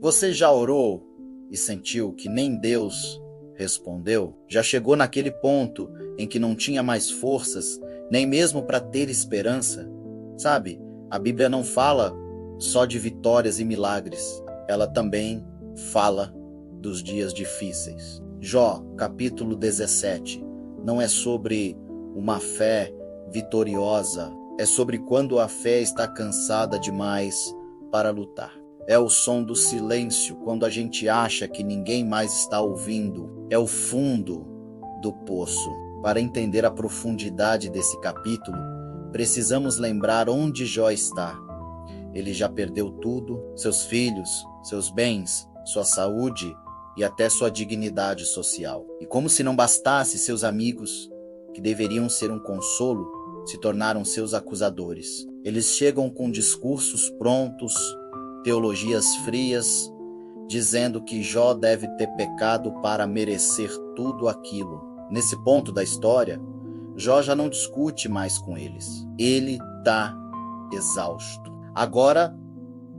Você já orou e sentiu que nem Deus respondeu? Já chegou naquele ponto em que não tinha mais forças, nem mesmo para ter esperança? Sabe, a Bíblia não fala só de vitórias e milagres, ela também fala dos dias difíceis. Jó, capítulo 17, não é sobre uma fé vitoriosa, é sobre quando a fé está cansada demais para lutar. É o som do silêncio quando a gente acha que ninguém mais está ouvindo. É o fundo do poço. Para entender a profundidade desse capítulo, precisamos lembrar onde Jó está. Ele já perdeu tudo, seus filhos, seus bens, sua saúde e até sua dignidade social. E como se não bastasse, seus amigos, que deveriam ser um consolo, se tornaram seus acusadores. Eles chegam com discursos prontos, teologias frias, dizendo que Jó deve ter pecado para merecer tudo aquilo. Nesse ponto da história, Jó já não discute mais com eles. Ele está exausto. Agora,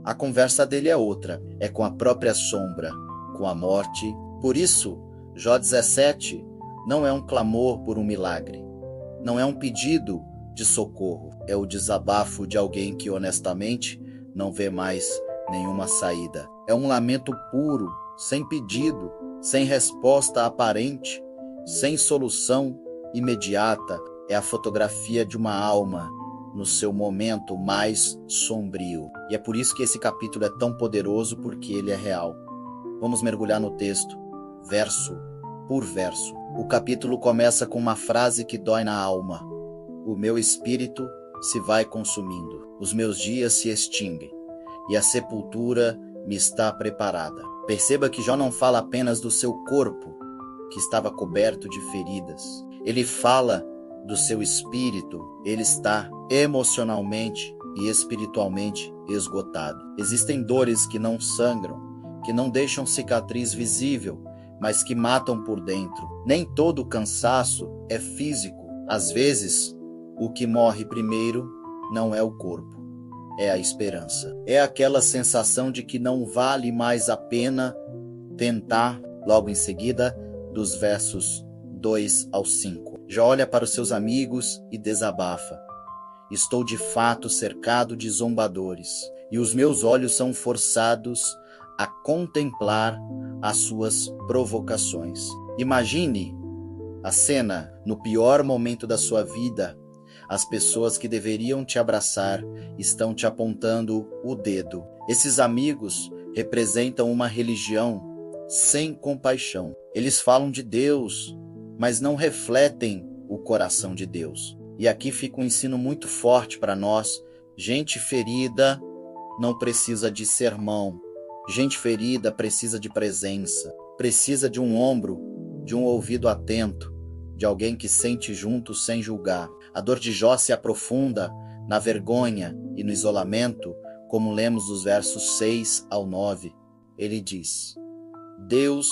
a conversa dele é outra. É com a própria sombra, com a morte. Por isso, Jó 17 não é um clamor por um milagre. Não é um pedido de socorro. É o desabafo de alguém que honestamente não vê mais nenhuma saída. É um lamento puro, sem pedido, sem resposta aparente, sem solução imediata. É a fotografia de uma alma no seu momento mais sombrio. E é por isso que esse capítulo é tão poderoso, porque ele é real. Vamos mergulhar no texto, verso por verso. O capítulo começa com uma frase que dói na alma. O meu espírito se vai consumindo, os meus dias se extinguem, e a sepultura me está preparada. Perceba que Jó não fala apenas do seu corpo, que estava coberto de feridas. Ele fala do seu espírito. Ele está emocionalmente e espiritualmente esgotado. Existem dores que não sangram, que não deixam cicatriz visível, mas que matam por dentro. Nem todo cansaço é físico. Às vezes, o que morre primeiro não é o corpo, é a esperança. É aquela sensação de que não vale mais a pena tentar. Logo em seguida, dos versos 2 ao 5. Já olha para os seus amigos e desabafa. Estou de fato cercado de zombadores, e os meus olhos são forçados a contemplar as suas provocações. Imagine a cena no pior momento da sua vida. As pessoas que deveriam te abraçar estão te apontando o dedo. Esses amigos representam uma religião sem compaixão. Eles falam de Deus, mas não refletem o coração de Deus. E aqui fica um ensino muito forte para nós. Gente ferida não precisa de sermão. Gente ferida precisa de presença. Precisa de um ombro, de um ouvido atento, de alguém que sente junto sem julgar. A dor de Jó se aprofunda na vergonha e no isolamento, como lemos dos versos 6 ao 9. Ele diz: Deus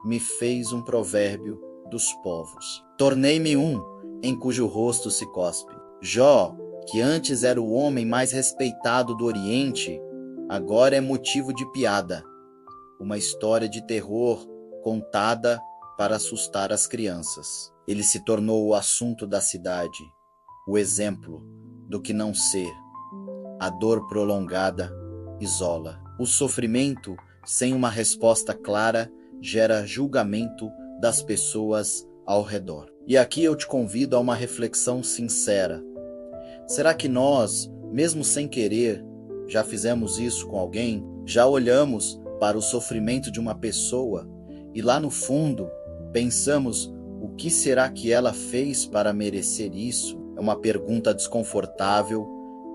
me fez um provérbio dos povos. Tornei-me um em cujo rosto se cospe. Jó, que antes era o homem mais respeitado do Oriente, agora é motivo de piada. Uma história de terror contada para assustar as crianças. Ele se tornou o assunto da cidade, o exemplo do que não ser. A dor prolongada isola. O sofrimento sem uma resposta clara gera julgamento das pessoas ao redor. E aqui eu te convido a uma reflexão sincera. Será que nós, mesmo sem querer, já fizemos isso com alguém? Já olhamos para o sofrimento de uma pessoa e lá no fundo pensamos: o que será que ela fez para merecer isso? É uma pergunta desconfortável,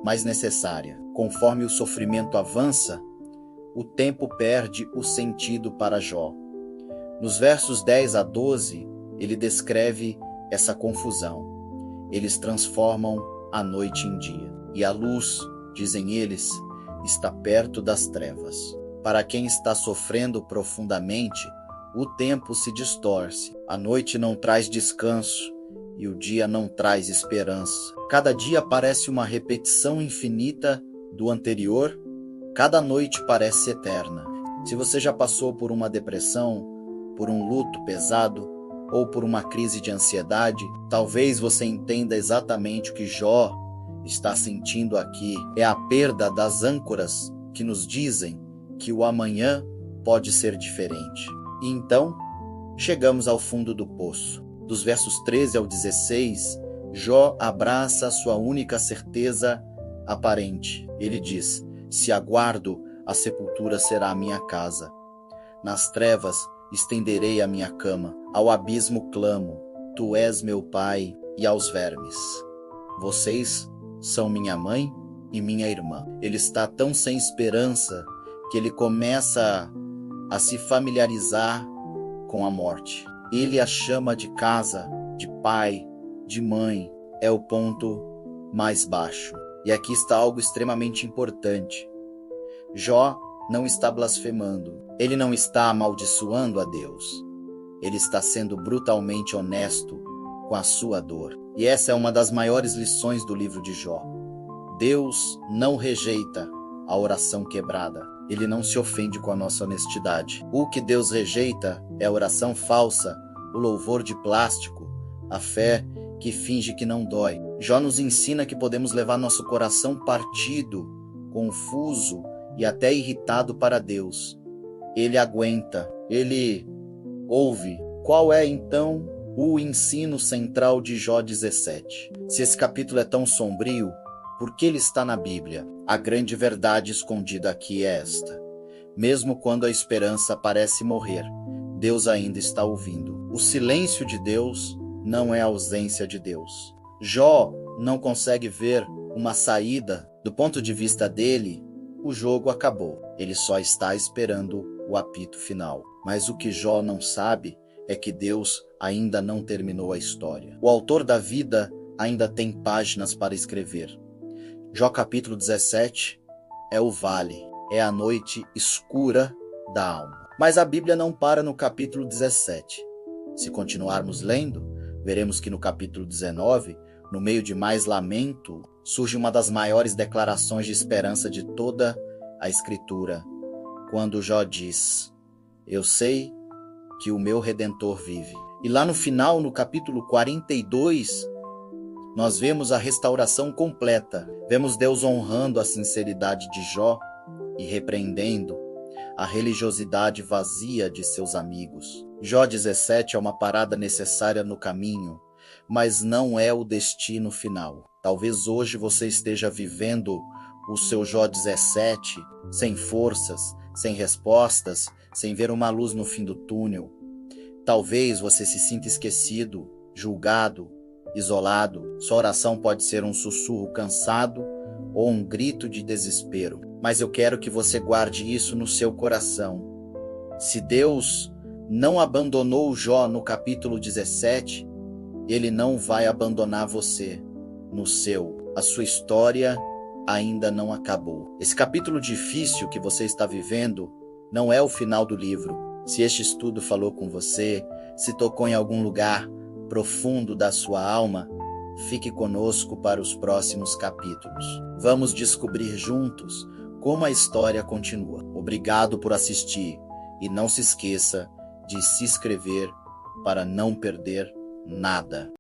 mas necessária. Conforme o sofrimento avança, o tempo perde o sentido para Jó. Nos versos 10 a 12, ele descreve essa confusão. Eles transformam a noite em dia, e a luz, dizem eles, está perto das trevas. Para quem está sofrendo profundamente, o tempo se distorce. A noite não traz descanso e o dia não traz esperança. Cada dia parece uma repetição infinita do anterior. Cada noite parece eterna. Se você já passou por uma depressão, por um luto pesado ou por uma crise de ansiedade, talvez você entenda exatamente o que Jó está sentindo aqui. É a perda das âncoras que nos dizem que o amanhã pode ser diferente. E então, chegamos ao fundo do poço. Dos versos 13 ao 16, Jó abraça a sua única certeza aparente. Ele diz: se aguardo, a sepultura será a minha casa. Nas trevas estenderei a minha cama, ao abismo clamo, tu és meu pai, e aos vermes. Vocês são minha mãe e minha irmã. Ele está tão sem esperança que ele começa a se familiarizar com a morte. Ele a chama de casa, de pai, de mãe. É o ponto mais baixo. E aqui está algo extremamente importante. Jó não está blasfemando. Ele não está amaldiçoando a Deus. Ele está sendo brutalmente honesto com a sua dor. E essa é uma das maiores lições do livro de Jó. Deus não rejeita a oração quebrada. Ele não se ofende com a nossa honestidade. O que Deus rejeita é a oração falsa, o louvor de plástico, a fé que finge que não dói. Jó nos ensina que podemos levar nosso coração partido, confuso e até irritado para Deus. Ele aguenta, ele ouve. Qual é então o ensino central de Jó 17? Se esse capítulo é tão sombrio, por que ele está na Bíblia? A grande verdade escondida aqui é esta: mesmo quando a esperança parece morrer, Deus ainda está ouvindo. O silêncio de Deus não é a ausência de Deus. Jó não consegue ver uma saída. Do ponto de vista dele, o jogo acabou. Ele só está esperando o apito final. Mas o que Jó não sabe é que Deus ainda não terminou a história. O autor da vida ainda tem páginas para escrever. Jó capítulo 17 é o vale, é a noite escura da alma. Mas a Bíblia não para no capítulo 17. Se continuarmos lendo, veremos que no capítulo 19, no meio de mais lamento, surge uma das maiores declarações de esperança de toda a Escritura, quando Jó diz: eu sei que o meu Redentor vive. E lá no final, no capítulo 42, nós vemos a restauração completa. Vemos Deus honrando a sinceridade de Jó e repreendendo a religiosidade vazia de seus amigos. Jó 17 é uma parada necessária no caminho, mas não é o destino final. Talvez hoje você esteja vivendo o seu Jó 17 sem forças, sem respostas, sem ver uma luz no fim do túnel. Talvez você se sinta esquecido, julgado, isolado. Sua oração pode ser um sussurro cansado ou um grito de desespero. Mas eu quero que você guarde isso no seu coração. Se Deus não abandonou Jó no capítulo 17, Ele não vai abandonar você no seu. A sua história ainda não acabou. Esse capítulo difícil que você está vivendo não é o final do livro. Se este estudo falou com você, se tocou em algum lugar profundo da sua alma, fique conosco para os próximos capítulos. Vamos descobrir juntos como a história continua. Obrigado por assistir e não se esqueça de se inscrever para não perder nada.